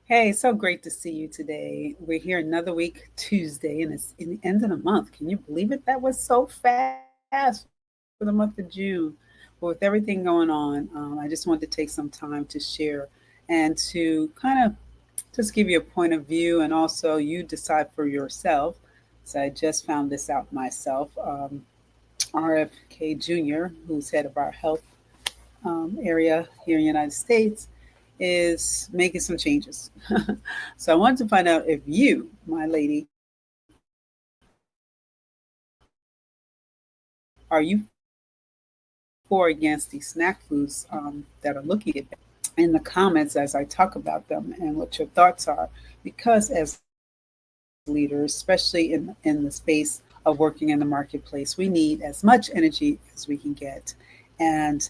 Hey, so great to see you today. We're here another week, Tuesday, and it's in the end of the month. Can you believe it? That was so fast for the month of June. But with everything going on, I just wanted to take some time to share and to kind of just give you a point of view, and also you decide for yourself. So I just found this out myself. RFK Jr., who's head of our health area here in the United States, is making some changes. So I wanted to find out if you, my lady, are you for or against these snack foods that are looking at in the comments as I talk about them and what your thoughts are. Because as leaders, especially in the space of working in the marketplace, we need as much energy as we can get. And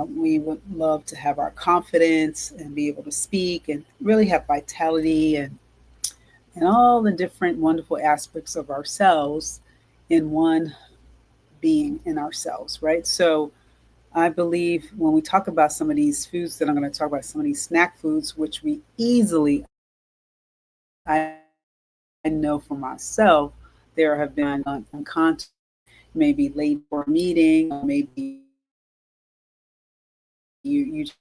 we would love to have our confidence and be able to speak and really have vitality and all the different wonderful aspects of ourselves in one being in ourselves, right? So I believe when we talk about some of these foods that I'm going to talk about, some of these snack foods, which we easily, I know for myself, there have been unconscious, maybe late for a meeting, or maybe you just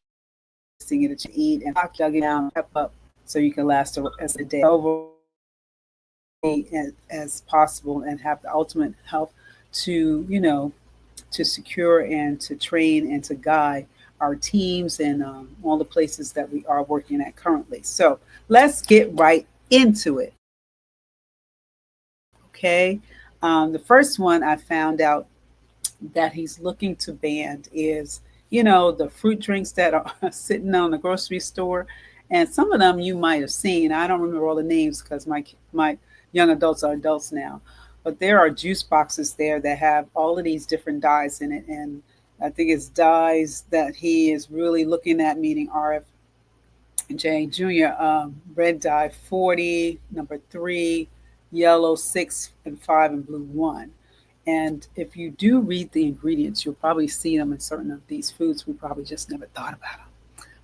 sing it to eat and dug it down, pep up, so you can last the rest of the day. Overall, as possible and have the ultimate health to to secure and to train and to guide our teams and all the places that we are working at currently. So let's get right into it. Okay. The first one I found out that he's looking to ban is, the fruit drinks that are sitting on the grocery store. And some of them you might have seen. I don't remember all the names because my young adults are adults now. But there are juice boxes there that have all of these different dyes in it. And I think it's dyes that he is really looking at, meaning RFJ Jr., red dye 40, number 3, yellow 6 and 5, and blue 1. And if you do read the ingredients, you'll probably see them in certain of these foods. We probably just never thought about them.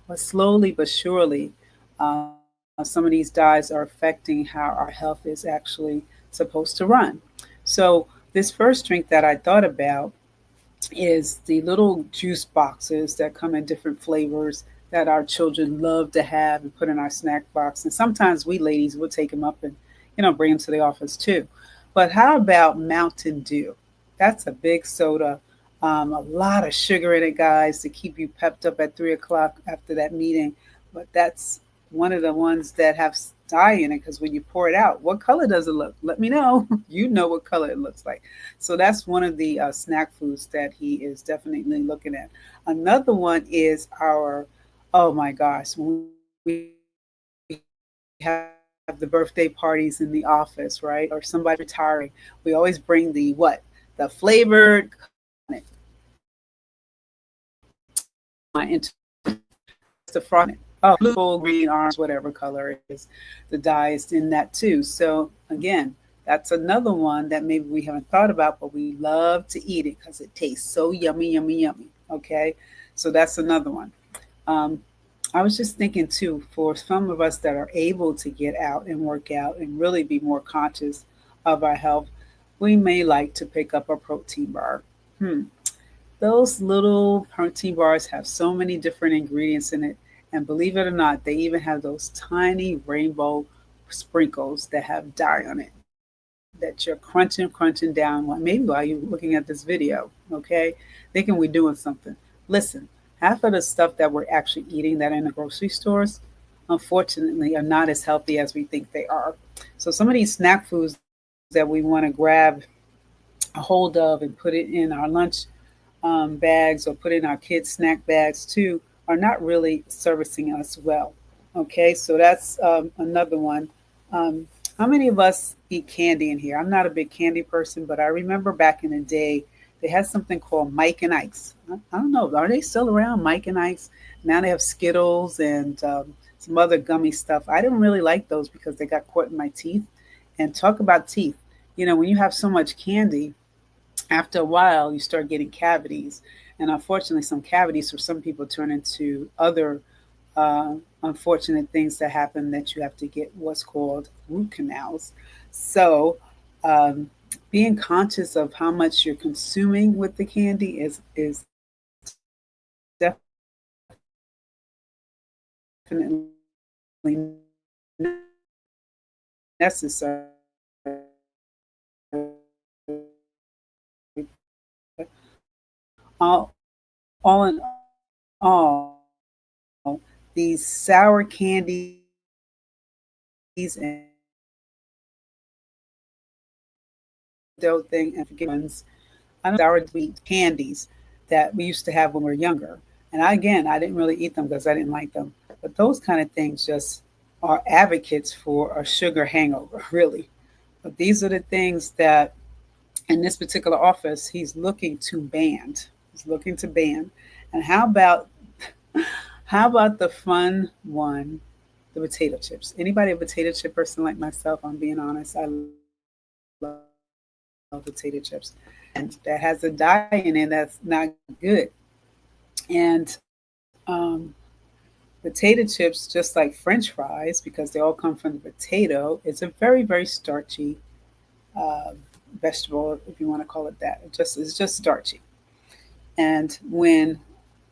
But slowly but surely, some of these dyes are affecting how our health is actually supposed to run. So, this first drink that I thought about is the little juice boxes that come in different flavors that our children love to have and put in our snack box. And sometimes we ladies will take them up and, bring them to the office too. But how about Mountain Dew? That's a big soda. A lot of sugar in it, guys, to keep you pepped up at 3 o'clock after that meeting. But that's one of the ones that have dye in it, because when you pour it out, what color does it look? Let me know. You know what color it looks like. So that's one of the snack foods that he is definitely looking at. Another one is oh my gosh, when we have the birthday parties in the office, right? Or somebody retiring, we always bring the what? The flavored into the front. Oh, blue, green, orange, whatever color it is, the dye is in that too. So again, that's another one that maybe we haven't thought about, but we love to eat it because it tastes so yummy, yummy, yummy. Okay, so that's another one. Um, I was just thinking too, for some of us that are able to get out and work out and really be more conscious of our health, we may like to pick up a protein bar. Hmm. Those little protein bars have so many different ingredients in it. And believe it or not, they even have those tiny rainbow sprinkles that have dye on it that you're crunching down maybe while you're looking at this video. Okay. Thinking we're doing something. Listen, half of the stuff that we're actually eating that are in the grocery stores, unfortunately, are not as healthy as we think they are. So some of these snack foods that we want to grab a hold of and put it in our lunch bags or put in our kids' snack bags too are not really servicing us well. Okay, so that's another one. How many of us eat candy in here? I'm not a big candy person, but I remember back in the day they had something called Mike and Ike's. I don't know, are they still around, Mike and Ike's? Now they have Skittles and some other gummy stuff. I didn't really like those because they got caught in my teeth. And talk about teeth. When you have so much candy, after a while you start getting cavities, and unfortunately some cavities for some people turn into other uh, unfortunate things that happen that you have to get what's called root canals. So, um, being conscious of how much you're consuming with the candy is definitely necessary. All these sour candies and dough thing and forget ones. I know sour sweet candies that we used to have when we were younger. And I didn't really eat them because I didn't like them. But those kind of things just are advocates for a sugar hangover, really. But these are the things that in this particular office he's looking to ban. He's looking to ban. And how about the fun one, the potato chips? Anybody a potato chip person like myself? I'm being honest. I love potato chips, and that has a dye in it that's not good. And potato chips, just like French fries, because they all come from the potato, it's a very, very starchy uh, vegetable, if you want to call it that. It's just starchy. And when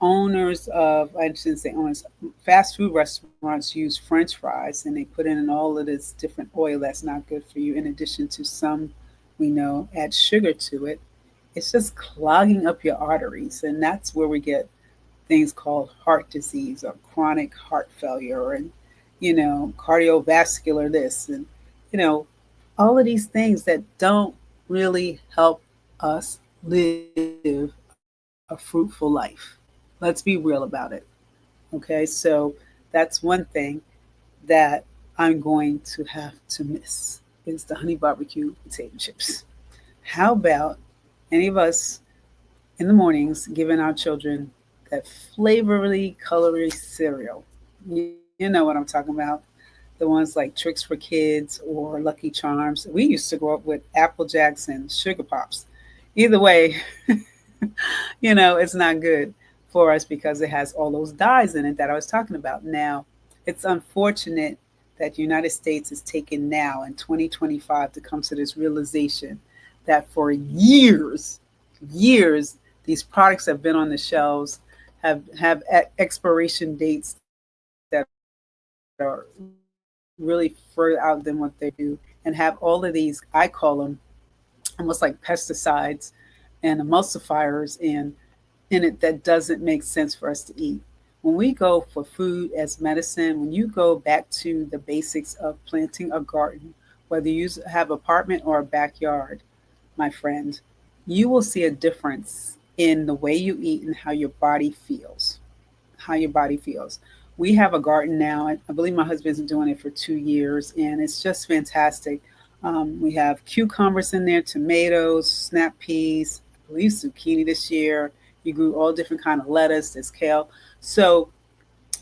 owners of, I shouldn't say owners, fast food restaurants use French fries and they put in all of this different oil that's not good for you, in addition to some we know add sugar to it, it's just clogging up your arteries. And that's where we get things called heart disease or chronic heart failure and, cardiovascular this and, you know, all of these things that don't really help us live a fruitful life. Let's be real about it. Okay, so that's one thing that I'm going to have to miss is the honey barbecue potato chips. How about any of us in the mornings giving our children that flavory, colory cereal? You know what I'm talking about. The ones like Tricks for Kids or Lucky Charms. We used to grow up with Apple Jacks and Sugar Pops. Either way, it's not good for us because it has all those dyes in it that I was talking about. Now, it's unfortunate that the United States is taken now in 2025 to come to this realization that for years, these products have been on the shelves, have expiration dates that are really further out than what they do, and have all of these, I call them almost like pesticides and emulsifiers in it that doesn't make sense for us to eat. When we go for food as medicine, when you go back to the basics of planting a garden, whether you have apartment or a backyard, my friend, you will see a difference in the way you eat and how your body feels. How your body feels. We have a garden now. I believe my husband's been doing it for 2 years, and it's just fantastic. We have cucumbers in there, tomatoes, snap peas, I believe zucchini this year. You grew all different kind of lettuce. There's kale. So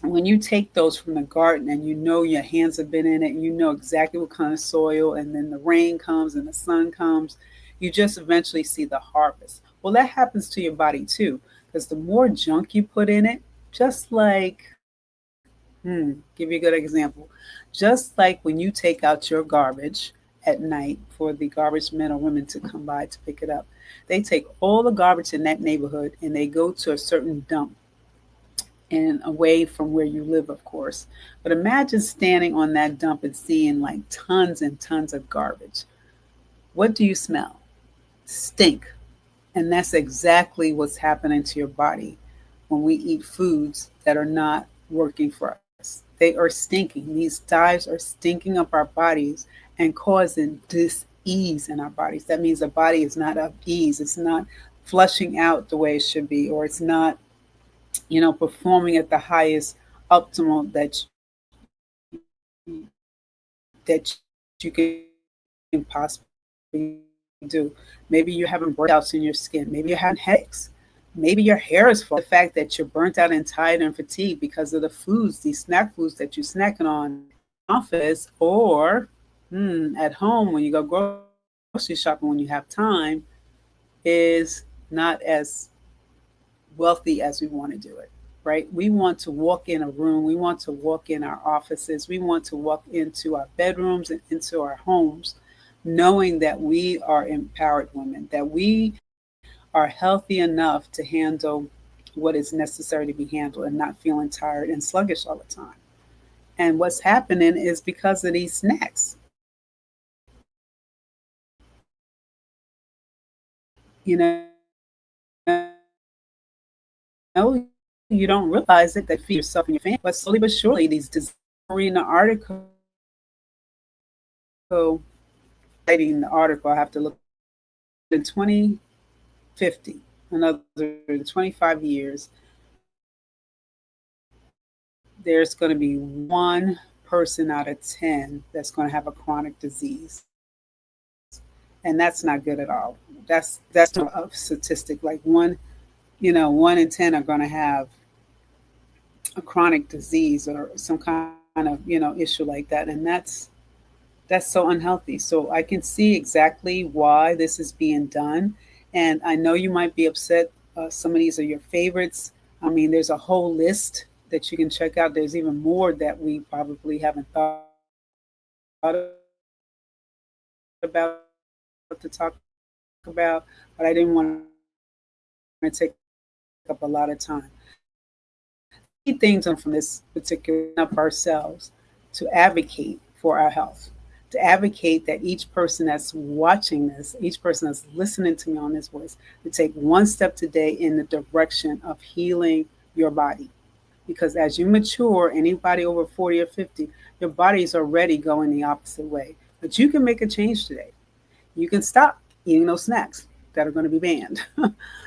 when you take those from the garden and you know your hands have been in it, you know exactly what kind of soil, and then the rain comes and the sun comes, you just eventually see the harvest. Well, that happens to your body too, because the more junk you put in it, just like, give you a good example, just like when you take out your garbage at night for the garbage men or women to come by to pick it up, they take all the garbage in that neighborhood and they go to a certain dump and away from where you live, of course. But imagine standing on that dump and seeing like tons and tons of garbage. What do you smell? Stink. And that's exactly what's happening to your body when we eat foods that are not working for us. They are stinking. These dyes are stinking up our bodies and causing dis-ease in our bodies. That means the body is not at ease. It's not flushing out the way it should be, or it's not, performing at the highest optimal that you can possibly do. Maybe you're having breakouts in your skin. Maybe you're having headaches. Maybe your hair is falling out because of the fact that you're burnt out and tired and fatigued because of the foods, these snack foods that you're snacking on in the office or at home when you go grocery shopping when you have time is not as wealthy as we want to do it. right? We want to walk in a room, we want to walk in our offices, we want to walk into our bedrooms and into our homes, knowing that we are empowered women, that we are healthy enough to handle what is necessary to be handled and not feeling tired and sluggish all the time. And what's happening is because of these snacks. You know, you don't realize it that feed yourself and your family, but slowly but surely, these reading the article, writing the article, I have to look in 2050, another 25 years, there's going to be one person out of 10 that's going to have a chronic disease. And that's not good at all. That's a statistic. Like one in 10 are going to have a chronic disease or some kind of issue like that, and that's so unhealthy. So I can see exactly why this is being done, and I know you might be upset. Some of these are your favorites. I mean, there's a whole list that you can check out. There's even more that we probably haven't thought about to talk about, but I didn't want to take up a lot of time. Key things on from this particular up ourselves to advocate for our health, to advocate that each person that's watching this, each person that's listening to me on this voice, to take one step today in the direction of healing your body. Because as you mature, anybody over 40 or 50, your body is already going the opposite way. But you can make a change today. You can stop eating those snacks that are going to be banned.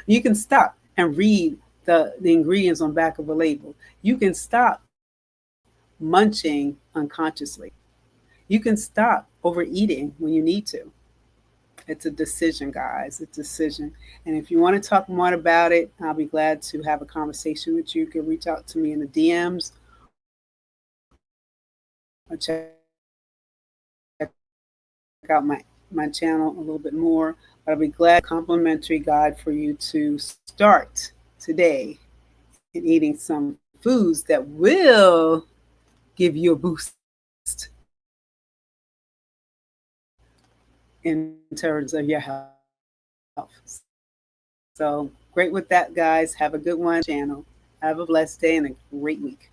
You can stop and read the ingredients on back of a label. You can stop munching unconsciously. You can stop overeating when you need to. It's a decision, guys. It's a decision. And if you want to talk more about it, I'll be glad to have a conversation with you. You can reach out to me in the DMs or check out my channel a little bit more. But I'll be glad to complimentary guide for you to start today in eating some foods that will give you a boost in terms of your health. So great with that, guys. Have a good one. Channel. Have a blessed day and a great week.